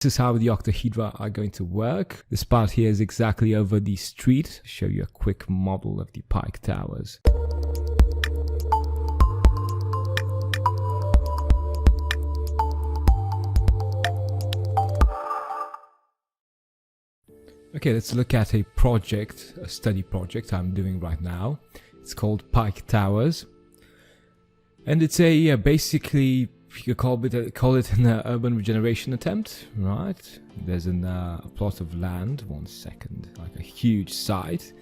This is how the octahedra are going to work. This part here is exactly over the street. Show you a quick model of the Pike Towers. Okay, let's look at a project, a study project I'm doing right now. It's called Pike Towers. And it's a basically, you could call it an urban regeneration attempt, right? There's a plot of land, 1 second, like a huge site.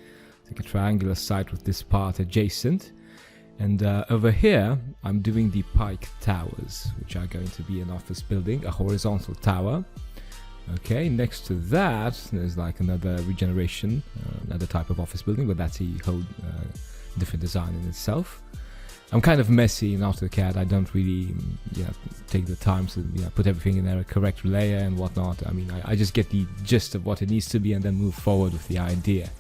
It's like a triangular site with this part adjacent. And over here, I'm doing the Pike Towers, which are going to be an office building, a horizontal tower. Okay, next to that, there's like another regeneration, another type of office building, but that's a whole different design in itself. I'm kind of messy in AutoCAD. I don't really take the time to put everything in a correct layer and whatnot. I mean, I just get the gist of what it needs to be and then move forward with the idea.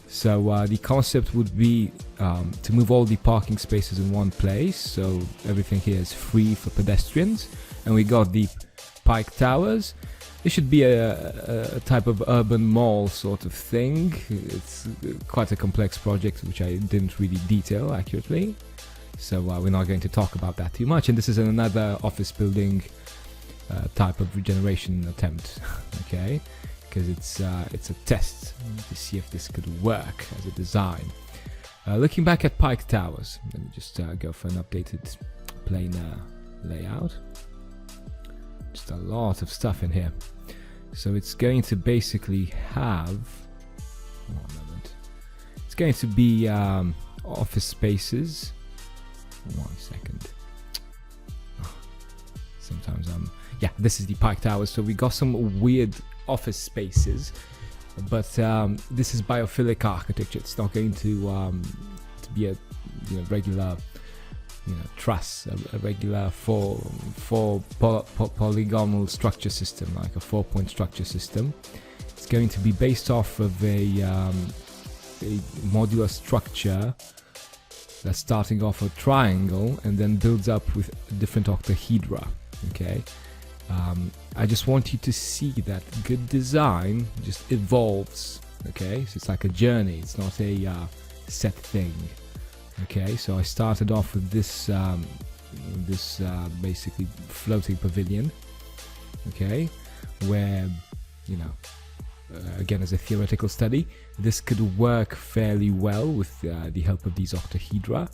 So the concept would be to move all the parking spaces in one place, so everything here is free for pedestrians. And we got the Pike Towers. It should be a type of urban mall sort of thing. It's quite a complex project which I didn't really detail accurately, so we're not going to talk about that too much. And this is another office building type of regeneration attempt, okay? Because it's a test to see if this could work as a design. Looking back at Pike Towers, let me just go for an updated planar layout. Just a lot of stuff in here. So it's going to basically have, one moment, it's going to be office spaces. 1 second. Sometimes yeah, this is the Pike Towers. So we got some weird office spaces, but this is biophilic architecture. It's not going to be a regular truss, a regular four polygonal structure system, like a 4-point structure system. It's going to be based off of a modular structure that's starting off a triangle and then builds up with different octahedra. Okay, I just want you to see that good design just evolves. Okay, so it's like a journey. It's not a set thing. Okay, so I started off with this basically floating pavilion, okay, where, again, as a theoretical study, this could work fairly well with the help of these octahedra,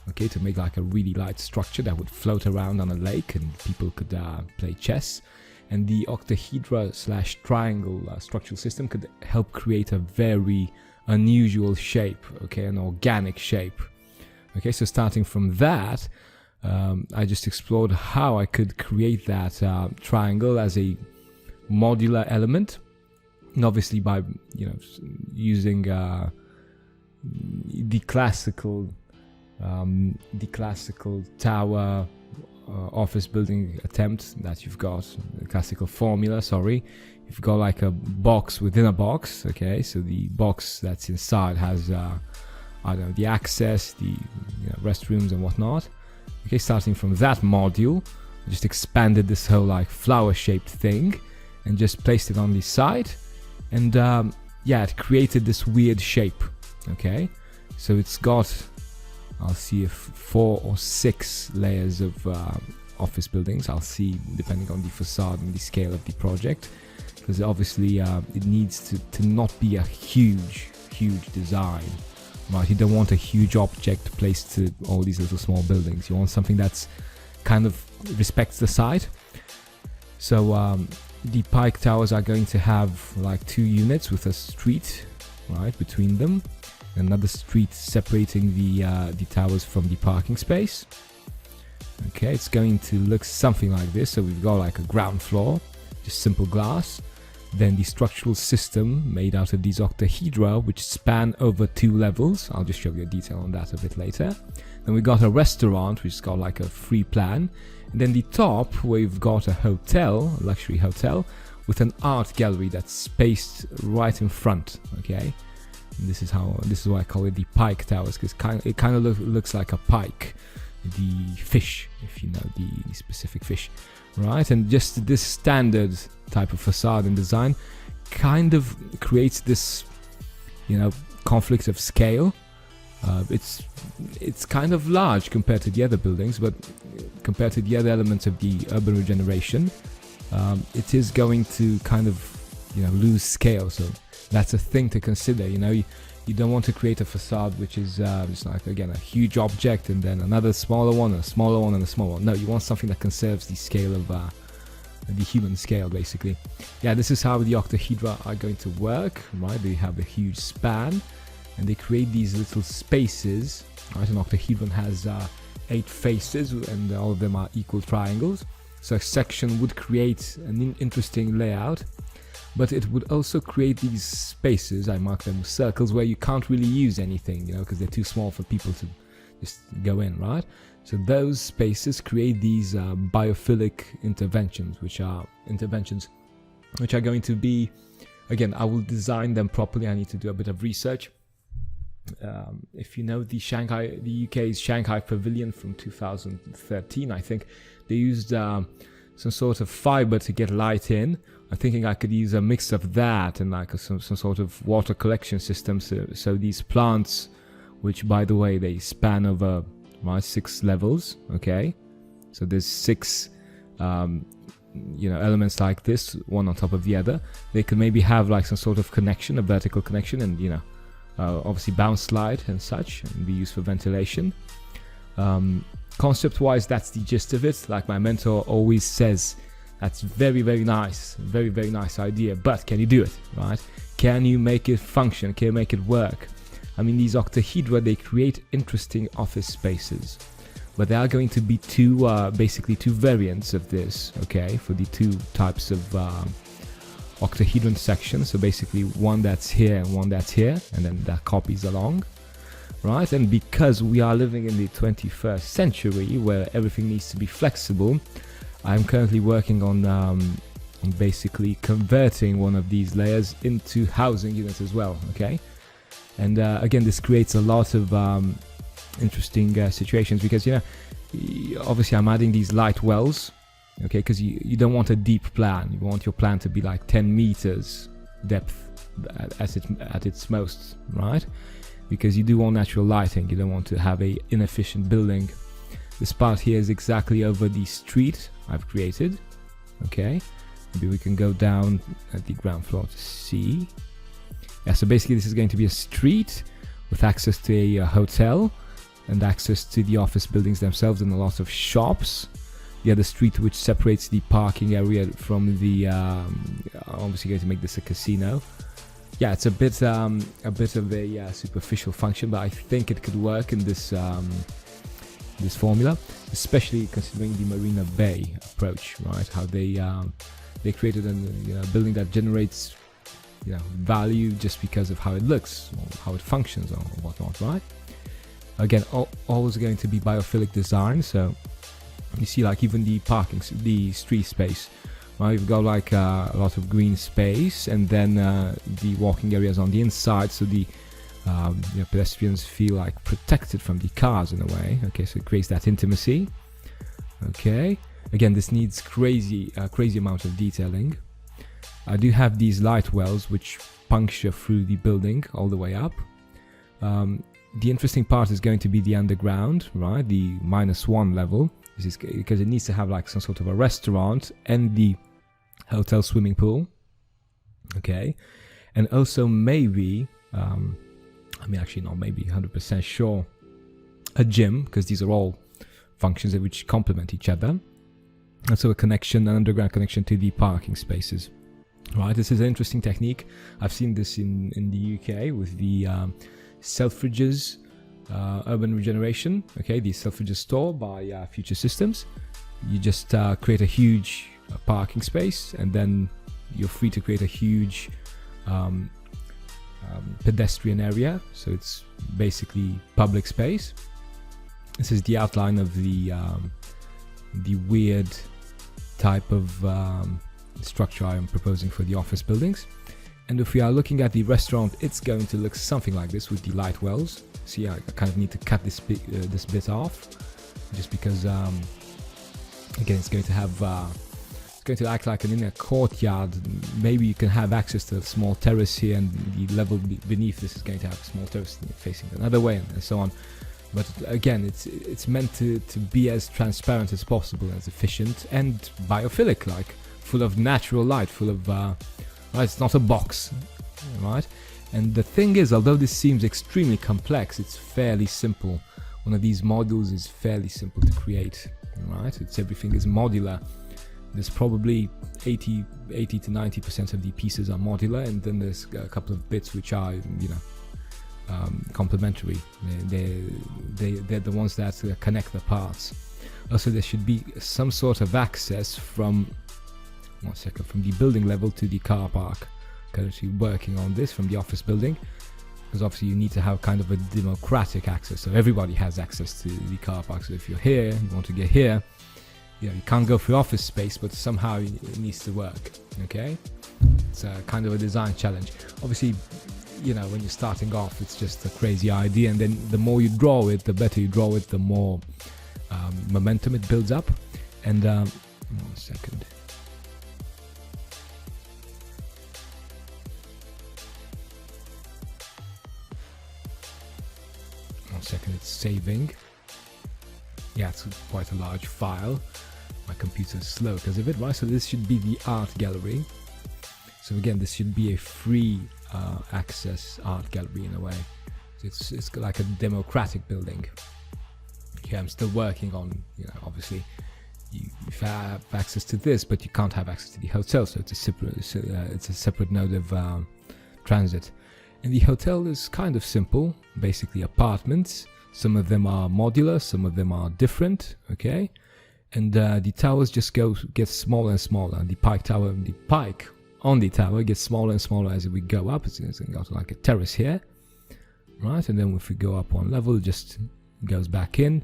okay, to make like a really light structure that would float around on a lake and people could play chess. And the octahedra / triangle structural system could help create a very unusual shape, okay, an organic shape. Okay, so starting from that, I just explored how I could create that triangle as a modular element, and obviously by using the classical tower office building attempt that you've got, the classical formula. Sorry, you've got like a box within a box. Okay, so the box that's inside has I don't know, the access, the restrooms and whatnot. Okay, starting from that module, I just expanded this whole like flower-shaped thing and just placed it on the side, and yeah, it created this weird shape. Okay, so it's got, I'll see if 4 or 6 layers of office buildings. I'll see depending on the facade and the scale of the project, because obviously it needs to not be a huge design. Right, you don't want a huge object placed to all these little small buildings. You want something that's kind of respects the site. So the Pike Towers are going to have like 2 units with a street right between them, another street separating the towers from the parking space. Okay, it's going to look something like this. So we've got like a ground floor, just simple glass. Then the structural system made out of these octahedra, which span over 2 levels. I'll just show you a detail on that a bit later. Then we got a restaurant, which has got like a free plan. And then the top, where we've got a hotel, a luxury hotel, with an art gallery that's spaced right in front. Okay, and this is why I call it the Pike Towers, because it kind of looks like a pike, the fish, if you know the specific fish. right? And just this standard type of facade and design kind of creates this, conflict of scale. It's kind of large compared to the other buildings, but compared to the other elements of the urban regeneration, it is going to kind of lose scale. So that's a thing to consider. You don't want to create a facade which is just like, again, a huge object and then another smaller one, and a smaller one, and a smaller one. No, you want something that conserves the scale of the human scale, basically. Yeah, this is how the octahedra are going to work, right? They have a huge span and they create these little spaces, right? An octahedron has 8 faces and all of them are equal triangles. So a section would create an interesting layout, but it would also create these spaces, I mark them with circles, where you can't really use anything, because they're too small for people to just go in, right? So those spaces create these biophilic interventions, which are going to be, again, I will design them properly. I need to do a bit of research. If you know the UK's Shanghai Pavilion from 2013, I think they used some sort of fiber to get light in. I'm thinking I could use a mix of that and like some sort of water collection system. So these plants, which by the way they span over 6 levels. Okay, so there's 6 elements like this, one on top of the other. They could maybe have like some sort of connection, a vertical connection, and obviously bounce slide and such, and be used for ventilation. Concept wise, that's the gist of it. Like my mentor always says, that's very, very nice, very, very nice idea, but can you do it, right? Can you make it function? Can you make it work? I mean, these octahedra, they create interesting office spaces, but there are going to be basically two variants of this, okay, for the 2 types of octahedron sections. So basically one that's here and one that's here, and then that copies along, right? And because we are living in the 21st century where everything needs to be flexible, I'm currently working on basically converting one of these layers into housing units as well, okay? And again, this creates a lot of interesting situations because, obviously I'm adding these light wells, okay, because you don't want a deep plan. You want your plan to be like 10 meters depth at its most, right? Because you do want natural lighting. You don't want to have a inefficient building. This part here is exactly over the street I've created, okay? Maybe we can go down at the ground floor to see. Yeah, so basically this is going to be a street with access to a hotel and access to the office buildings themselves and a lot of shops. The other street which separates the parking area from the obviously going to make this a casino. Yeah, it's a bit of a superficial function, but I think it could work in this this formula, especially considering the Marina Bay approach, right? How they created a building that generates value just because of how it looks, or how it functions, or whatnot, right? Again, always going to be biophilic design. So you see, like even the street space, right? You've got like a lot of green space, and then the walking areas on the inside, so the pedestrians feel like protected from the cars in a way. Okay, so it creates that intimacy. Okay, again, this needs crazy amount of detailing. I do have these light wells which puncture through the building all the way up. The interesting part is going to be the underground, right? The -1 level. This is because it needs to have like some sort of a restaurant and the hotel swimming pool. Okay, and also maybe, actually not maybe, 100% sure, a gym, because these are all functions which complement each other. And so an underground connection to the parking spaces. Right, this is an interesting technique. I've seen this in the UK with the Selfridges urban regeneration. Okay, the Selfridges store by Future Systems. You just create a huge parking space, and then you're free to create a huge pedestrian area. So it's basically public space. This is the outline of the weird type of structure I am proposing for the office buildings. And if we are looking at the restaurant, it's going to look something like this with the light wells. See, I kind of need to cut this bit off, just because Again, it's going to have it's going to act like an inner courtyard. Maybe you can have access to a small terrace here, and the level beneath this is going to have a small terrace facing another way, and so on. But again, it's meant to be as transparent as possible, as efficient and biophilic, like full of natural light, full of right, it's not a box, right? And the thing is, although this seems extremely complex, it's fairly simple. One of these modules is fairly simple to create, right? Everything is modular. There's probably 80 to 90% of the pieces are modular, and then there's a couple of bits which are, complementary. They're the ones that connect the parts. Also, there should be some sort of access from from the building level to the car park. Currently working on this from the office building, because obviously you need to have kind of a democratic access, so everybody has access to the car park. So if you're here, you want to get here, you can't go through office space, but somehow it needs to work. Okay, it's a kind of a design challenge. Obviously, when you're starting off, it's just a crazy idea, and then the more you draw it, the better you draw it, the more momentum it builds up. And 1 second. It's saving. Yeah, it's quite a large file. My computer's slow because of it, right? So this should be the art gallery. So again, this should be a free access art gallery in a way. So it's like a democratic building. Okay, I'm still working on, obviously you have access to this, but you can't have access to the hotel. So it's a separate node of transit. And the hotel is kind of simple, basically apartments. Some of them are modular, some of them are different, okay? And the towers just get smaller and smaller. The Pike on the tower gets smaller and smaller as we go up. It's got like a terrace here, right? And then if we go up one level, it just goes back in.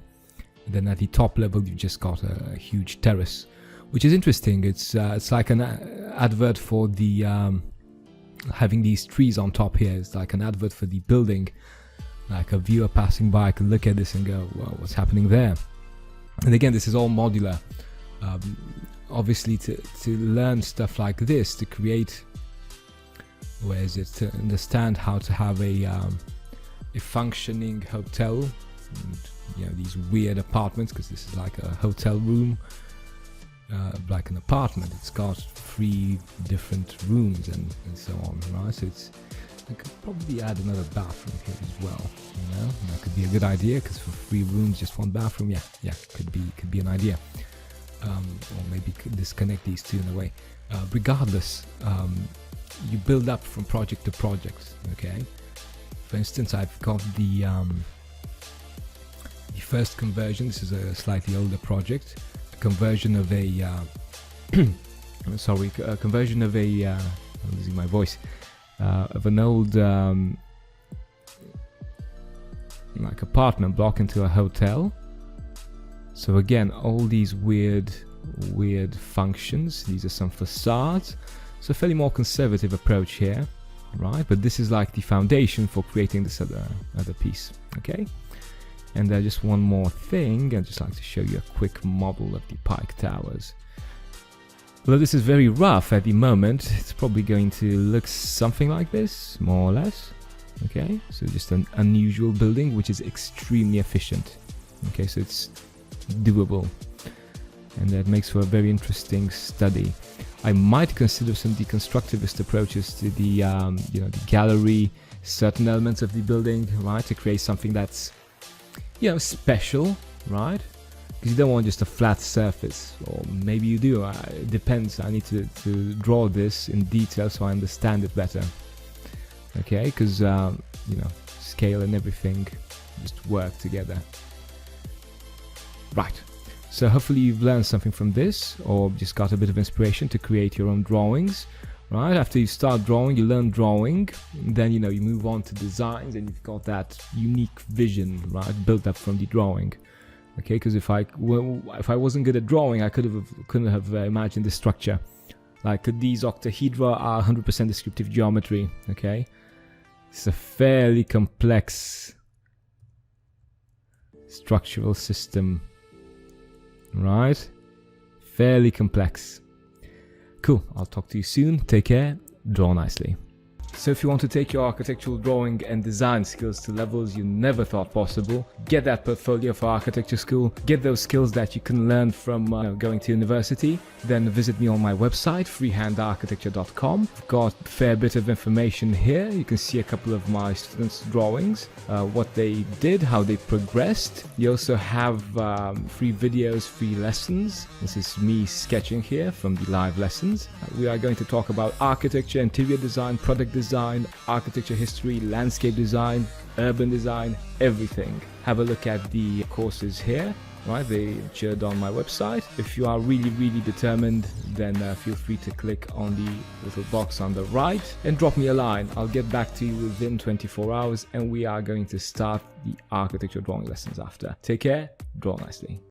And then at the top level, you've just got a huge terrace, which is interesting. It's like an advert for the... having these trees on top here is like an advert for the building. Like a viewer passing by can look at this and go, well, what's happening there? And again, this is all modular. Obviously, to learn stuff like this, to create, to understand how to have a functioning hotel, and, these weird apartments, because this is like a hotel room, like an apartment. It's got 3 different rooms and so on, right? So I could probably add another bathroom here as well. That could be a good idea, because for 3 rooms, just 1 bathroom, yeah, could be an idea. Or maybe disconnect these 2 in a way. Regardless, you build up from project to project. Okay. For instance, I've got the first conversion. This is a slightly older project. Conversion of a conversion of a I'm losing my voice, of an old like apartment block into a hotel. So again, all these weird functions. These are some facades. So a fairly more conservative approach here, right? But this is like the foundation for creating this other piece. Okay. And just one more thing, I'd just like to show you a quick model of the Pike Towers. Although this is very rough at the moment, it's probably going to look something like this, more or less. Okay, so just an unusual building, which is extremely efficient. Okay, so it's doable. And that makes for a very interesting study. I might consider some deconstructivist approaches to the, the gallery, certain elements of the building, right, to create something that's special, right? Because you don't want just a flat surface, or maybe you do. It depends. I need to draw this in detail so I understand it better. Okay, because scale and everything just work together. Right. So hopefully you've learned something from this, or just got a bit of inspiration to create your own drawings. Right, after you start drawing, you learn drawing, then you move on to designs, and you've got that unique vision, right, built up from the drawing. Okay, because if I wasn't good at drawing, I couldn't have imagined the structure. Like these octahedra are 100% descriptive geometry. Okay, it's a fairly complex structural system, right? fairly complex. Cool, I'll talk to you soon. Take care, draw nicely. So if you want to take your architectural drawing and design skills to levels you never thought possible, get that portfolio for architecture school, get those skills that you can learn from going to university, then visit me on my website, freehandarchitecture.com. I've got a fair bit of information here. You can see a couple of my students' drawings, what they did, how they progressed. You also have free videos, free lessons. This is me sketching here from the live lessons. We are going to talk about architecture, interior design, product design, architecture history, landscape design, urban design, everything. Have a look at the courses here, right? They shared on my website. If you are really determined, then feel free to click on the little box on the right and drop me a line. I'll get back to you within 24 hours and we are going to start the architecture drawing lessons after. Take care, draw nicely.